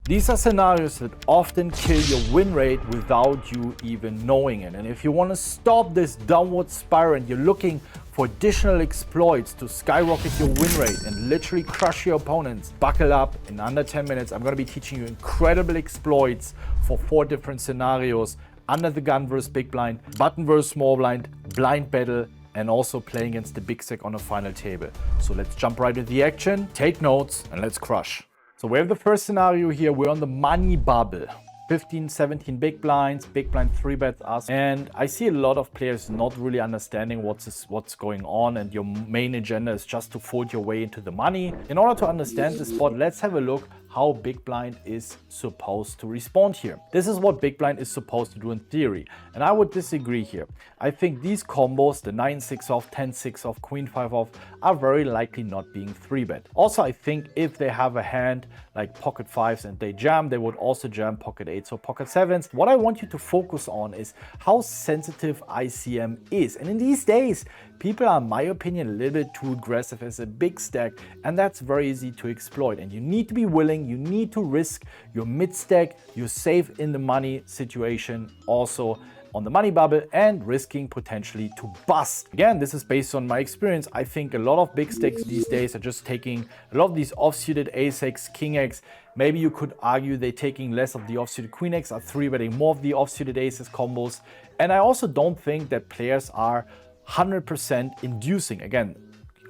These are scenarios that often kill your win rate without you even knowing it. And if you want to stop this downward spiral and you're looking for additional exploits to skyrocket your win rate and literally crush your opponents, buckle up. In under 10 minutes, I'm going to be teaching you incredible exploits for 4 different scenarios: under the gun versus big blind, button versus small blind, blind battle, and also playing against the big stack on a final table. So let's jump right into the action, take notes, and let's crush. So we have the first scenario here. We're on the money bubble. 15, 17 big blinds, big blind 3-bets us. And I see a lot of players not really understanding what's going on, and your main agenda is just to fold your way into the money. In order to understand this spot, let's have a look how big blind is supposed to respond here. This is what big blind is supposed to do in theory, and I would disagree here. I think these combos, the 9-6 off, 10-6 off, Queen 5 off, are very likely not being 3-bet. Also, I think if they have a hand like pocket 5s and they jam, they would also jam pocket 8s or pocket 7s. What I want you to focus on is how sensitive ICM is. And in these days, people are, in my opinion, a little bit too aggressive as a big stack, and that's very easy to exploit. And you need to be willing, you need to risk your mid stack, you're safe in the money situation also on the money bubble, and risking potentially to bust. Again, this is based on my experience. I think a lot of big stacks these days are just taking a lot of these offsuited ace-x, king-x. Maybe you could argue they're taking less of the offsuited queen-x, are 3-betting more of the offsuited aces combos. And I also don't think that players are 100% inducing. Again,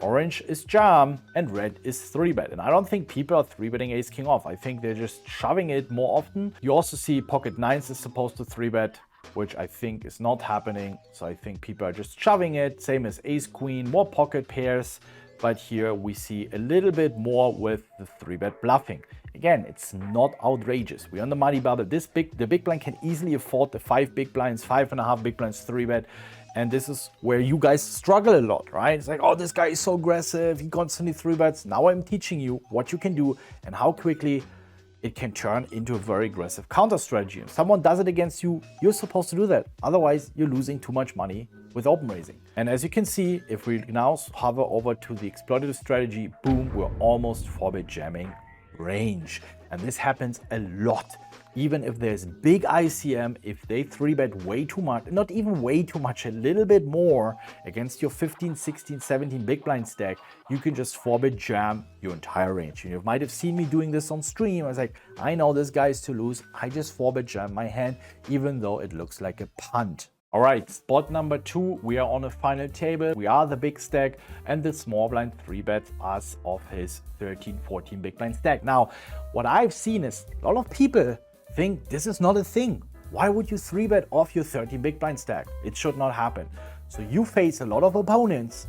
orange is jam and red is 3-bet. And I don't think people are 3-betting ace king off. I think they're just shoving it more often. You also see pocket 9s is supposed to 3-bet, which I think is not happening. So I think people are just shoving it. Same as ace queen, more pocket pairs. But here we see a little bit more with the 3-bet bluffing. Again, it's not outrageous. We're on the money bubble. The big blind can easily afford the 5 big blinds, 5.5 big blinds, 3-bet. And this is where you guys struggle a lot, right? It's like, oh, this guy is so aggressive. He constantly 3-bets. Now I'm teaching you what you can do and how quickly it can turn into a very aggressive counter strategy. If someone does it against you, you're supposed to do that. Otherwise, you're losing too much money with open raising. And as you can see, if we now hover over to the exploitative strategy, boom, we're almost 4-bet jamming range. And this happens a lot. Even if there's big ICM, if they 3-bet way too much, not even way too much, a little bit more against your 15, 16, 17 big blind stack, you can just 4-bet jam your entire range. You might have seen me doing this on stream. I was like, I know this guy is to lose. I just 4-bet jam my hand, even though it looks like a punt. All right, spot number 2, we are on a final table. We are the big stack, and the small blind 3-bets us off his 13, 14 big blind stack. Now, what I've seen is a lot of people think this is not a thing. Why would you 3-bet off your 13 big blind stack? It should not happen. So you face a lot of opponents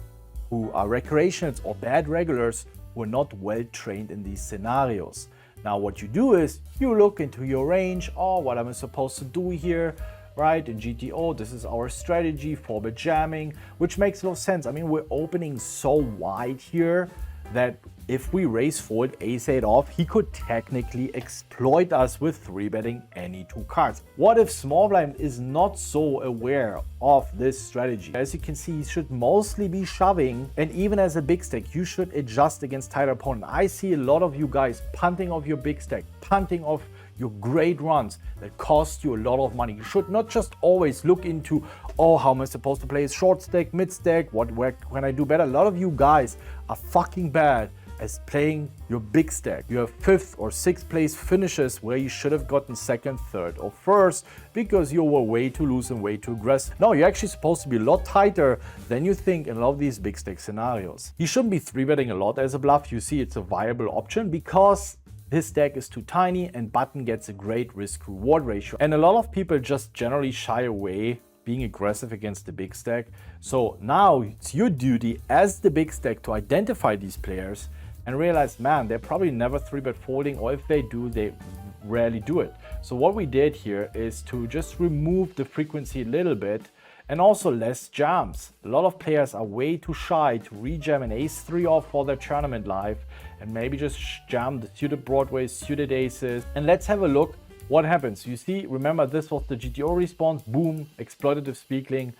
who are recreationals or bad regulars who are not well trained in these scenarios. Now what you do is you look into your range. Oh, what am I supposed to do here? Right, in GTO, this is our strategy, 4-bet jamming, which makes a lot of sense. I mean, we're opening so wide here that if we raise fold ace-8 off, he could technically exploit us with 3-betting any 2 cards. What if small blind is not so aware of this strategy? As you can see, he should mostly be shoving, and even as a big stack, you should adjust against tighter opponent. I see a lot of you guys punting off your big stack, punting off your great runs that cost you a lot of money. You should not just always look into, oh, how am I supposed to play a short stack, mid stack, where can I do better? A lot of you guys are fucking bad as playing your big stack. You have 5th or 6th place finishes where you should have gotten 2nd, 3rd, or 1st because you were way too loose and way too aggressive. No, you're actually supposed to be a lot tighter than you think in a lot of these big stack scenarios. You shouldn't be 3-betting a lot as a bluff. You see it's a viable option because his stack is too tiny and button gets a great risk-reward ratio. And a lot of people just generally shy away being aggressive against the big stack. So now it's your duty as the big stack to identify these players and realize, man, they're probably never 3-bet folding, or if they do, they rarely do it. So what we did here is to just remove the frequency a little bit and also less jams. A lot of players are way too shy to rejam an ace-3 off for their tournament life and maybe just jam the suited broadways, suited aces. And let's have a look what happens. You see, remember this was the GTO response, boom, exploitative speakling.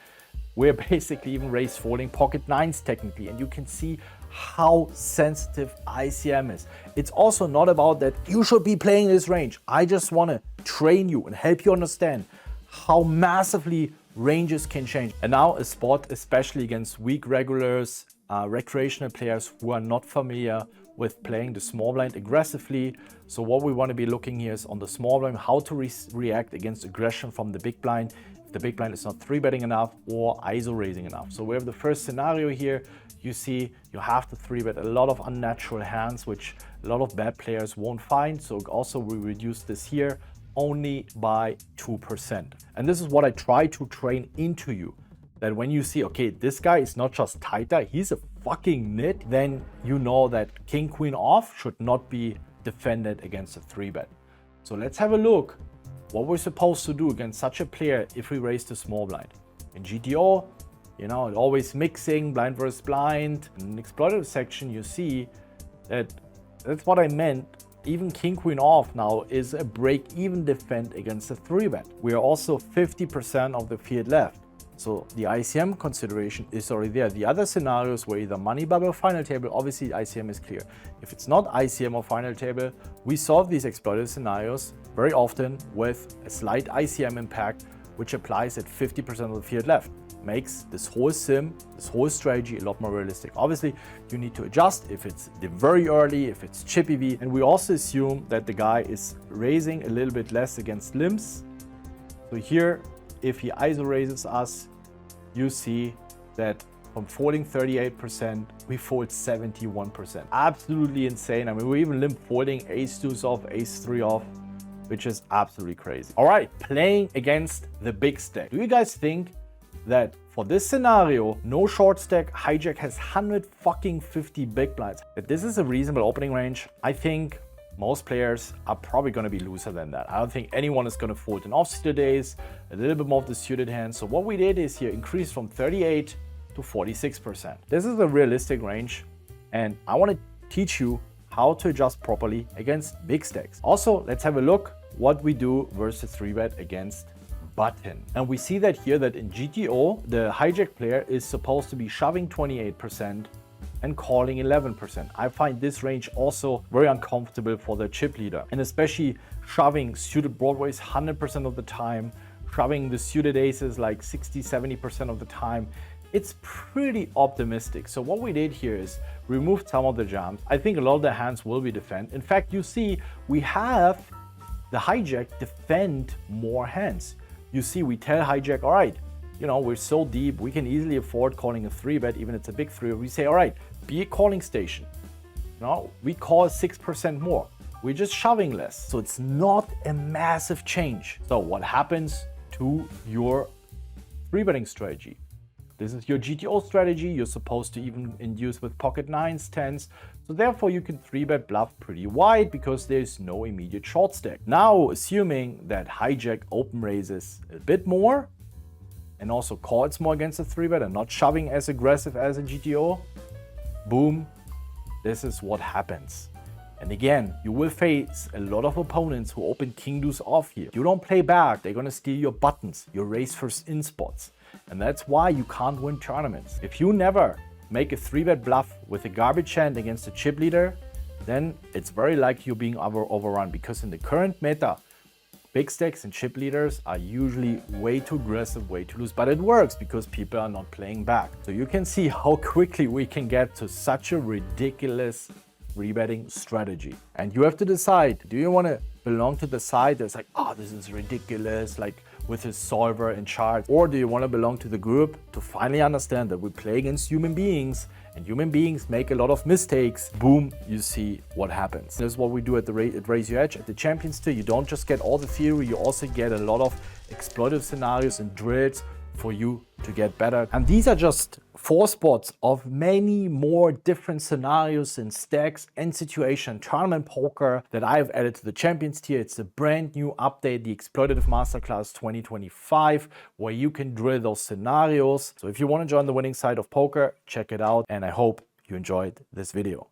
We're basically even raise folding pocket 9s technically, and you can see how sensitive ICM is. It's also not about that you should be playing this range. I just want to train you and help you understand how massively ranges can change. And now a spot, especially against weak regulars, recreational players who are not familiar with playing the small blind aggressively. So what we want to be looking here is on the small blind, how to react against aggression from the big blind. If the big blind is not 3-betting enough or ISO raising enough. So we have the first scenario here. You see you have to 3-bet a lot of unnatural hands, which a lot of bad players won't find. So also we reduce this here only by 2%. And this is what I try to train into you. That when you see, okay, this guy is not just tighter, he's a fucking nit, then you know that king, queen off should not be defended against a 3-bet. So let's have a look what we're supposed to do against such a player if we raise the small blind. In GTO, you know, always mixing blind versus blind. In the exploitative section, you see that that's what I meant. Even king, queen off now is a break-even defend against a 3-bet. We are also 50% of the field left. So the ICM consideration is already there. The other scenarios were either money bubble or final table, obviously ICM is clear. If it's not ICM or final table, we solve these exploitative scenarios very often with a slight ICM impact, which applies at 50% of the field left. Makes this whole sim, this whole strategy a lot more realistic. Obviously, you need to adjust if it's the very early, if it's chippy V. And we also assume that the guy is raising a little bit less against limps. So here, if he ISO raises us, you see that from folding 38%, we fold 71%. Absolutely insane. I mean, we're even limp folding ace-2 off, ace-3 off, which is absolutely crazy. All right, playing against the big stack. Do you guys think that for this scenario, no short stack, hijack has 150 big blinds, that this is a reasonable opening range? I think most players are probably going to be looser than that. I don't think anyone is going to fold in off-suited days, a little bit more of the suited hands. So what we did is here increase from 38 to 46%. This is a realistic range, and I want to teach you how to adjust properly against big stacks. Also, let's have a look what we do versus 3-bet against button. And we see that here that in GTO, the hijack player is supposed to be shoving 28% and calling 11%. I find this range also very uncomfortable for the chip leader, and especially shoving suited broadways 100% of the time, shoving the suited aces like 60-70% of the time. It's pretty optimistic. So what we did here is remove some of the jams. I think a lot of the hands will be defend. In fact, you see we have the hijack defend more hands. You see we tell hijack, all right, you know, we're so deep, we can easily afford calling a 3-bet, even if it's a big 3. We say, all right, be a calling station. You know, we call 6% more. We're just shoving less. So it's not a massive change. So what happens to your 3-betting strategy? This is your GTO strategy. You're supposed to even induce with pocket 9s, 10s. So therefore you can 3-bet bluff pretty wide because there's no immediate short stack. Now, assuming that hijack open raises a bit more and also calls more against a 3-bet and not shoving as aggressive as in GTO, boom, this is what happens. And again, you will face a lot of opponents who open king deuce off here. You don't play back, they're gonna steal your buttons, your raise first in spots. And that's why you can't win tournaments. If you never make a 3-bet bluff with a garbage hand against a chip leader, then it's very likely you're being overrun, because in the current meta, big stacks and chip leaders are usually way too aggressive, way too loose, but it works because people are not playing back. So you can see how quickly we can get to such a ridiculous 3-betting strategy. And you have to decide, do you want to belong to the side that's like, oh, this is ridiculous, like with his solver and chart, or do you want to belong to the group to finally understand that we play against human beings and human beings make a lot of mistakes? Boom, you see what happens. This is what we do at Raise Your Edge. At the Champions Tier, you don't just get all the theory, you also get a lot of exploitative scenarios and drills for you to get better. And these are just 4 spots of many more different scenarios and stacks and situation tournament poker that I have added to the Champions Tier. It's a brand new update, the Exploitative Masterclass 2025, where you can drill those scenarios. So if you want to join the winning side of poker, check it out, and I hope you enjoyed this video.